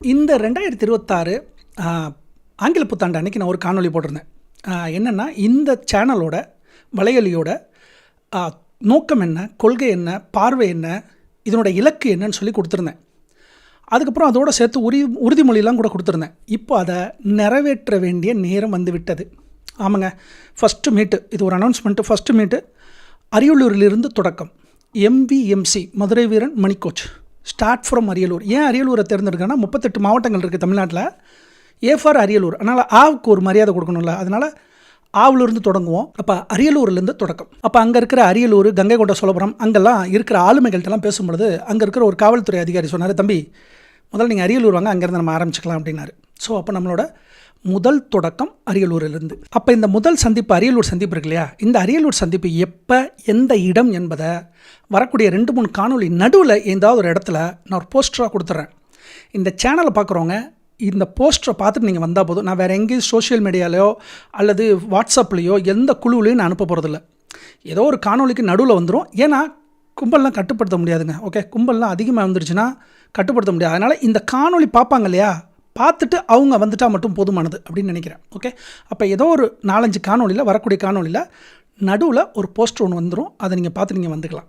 இந்த 2026 ஆங்கில புத்தாண்டு அன்னைக்கு நான் ஒரு காணொளி போட்டிருந்தேன். என்னென்னா, இந்த சேனலோட வலையொலியோட நோக்கம் என்ன, கொள்கை என்ன, பார்வை என்ன, இதனோட இலக்கு என்னன்னு சொல்லி கொடுத்துருந்தேன். அதுக்கப்புறம் அதோடு சேர்த்து உறுதிமொழியெலாம் கூட கொடுத்துருந்தேன். இப்போ அதை நிறைவேற்ற வேண்டிய நேரம் வந்து விட்டது. ஆமாங்க, ஃபஸ்ட்டு மீட்டு, இது ஒரு அனௌன்ஸ்மெண்ட்டு. ஃபஸ்ட்டு மீட்டு அரியலூரிலிருந்து தொடக்கம். MVMC Madurai Veeran money coach start from Ariyalur. ஏன் அரியலூரை தேர்ந்தெடுக்கன்னா, 38 மாவட்டங்கள் இருக்குது தமிழ்நாட்டில். ஃபார் அரியலூர். அதனால் ஆவுக்கு ஒரு மரியாதை கொடுக்கணும்ல, அதனால் ஆவிலிருந்து தொடங்குவோம். அப்போ அரியலூர்லேருந்து தொடக்கம். அப்போ அங்கே இருக்கிற அரியலூர், கங்கை கொண்ட சோழபுரம், அங்கெல்லாம் இருக்கிற ஆளுமைகள்ட்டெல்லாம் பேசும்பொழுது அங்கே இருக்கிற ஒரு காவல்துறை அதிகாரி சொன்னார், தம்பி முதல்ல நீங்கள் அரியலூர் வாங்க, அங்கேருந்து நம்ம ஆரம்பிச்சிக்கலாம் அப்படின்னாரு. ஸோ அப்போ நம்மளோட முதல் தொடக்கம் அரியலூரிலிருந்து. அப்போ இந்த முதல் சந்திப்பு, அரியலூர் சந்திப்பு இருக்கு இல்லையா, இந்த அரியலூர் சந்திப்பு எப்போ, எந்த இடம் என்பதை வரக்கூடிய 2-3 காணொளி நடுவில் ஏதாவது ஒரு இடத்துல நான் ஒரு போஸ்டராக கொடுத்துட்றேன். இந்த சேனலை பார்க்குறவங்க இந்த போஸ்டரை பார்த்துட்டு நீங்கள் வந்தால் போதும். நான் வேறு எங்கேயும் சோஷியல் மீடியாலையோ அல்லது வாட்ஸ்அப்லேயோ எந்த குழுவிலையும் நான் அனுப்ப போகிறதில்ல. ஏதோ ஒரு காணொளிக்கு நடுவில் வந்துடும். ஏன்னா கும்பல்லாம் கட்டுப்படுத்த முடியாதுங்க. ஓகே, கும்பல்லாம் அதிகமாக வந்துருச்சுன்னா கட்டுப்படுத்த முடியாது. அதனால் இந்த காணொளி பார்ப்பாங்க இல்லையா, பார்த்துட்டு அவங்க வந்துட்டால் மட்டும் போதுமானது அப்படின்னு நினைக்கிறேன். ஓகே, அப்போ ஏதோ ஒரு 4-5 காணொளியில், வரக்கூடிய காணொளியில் நடுவில் ஒரு போஸ்டர் ஒன்று வந்துடும். அதை நீங்கள் பார்த்து நீங்கள் வந்துக்கலாம்.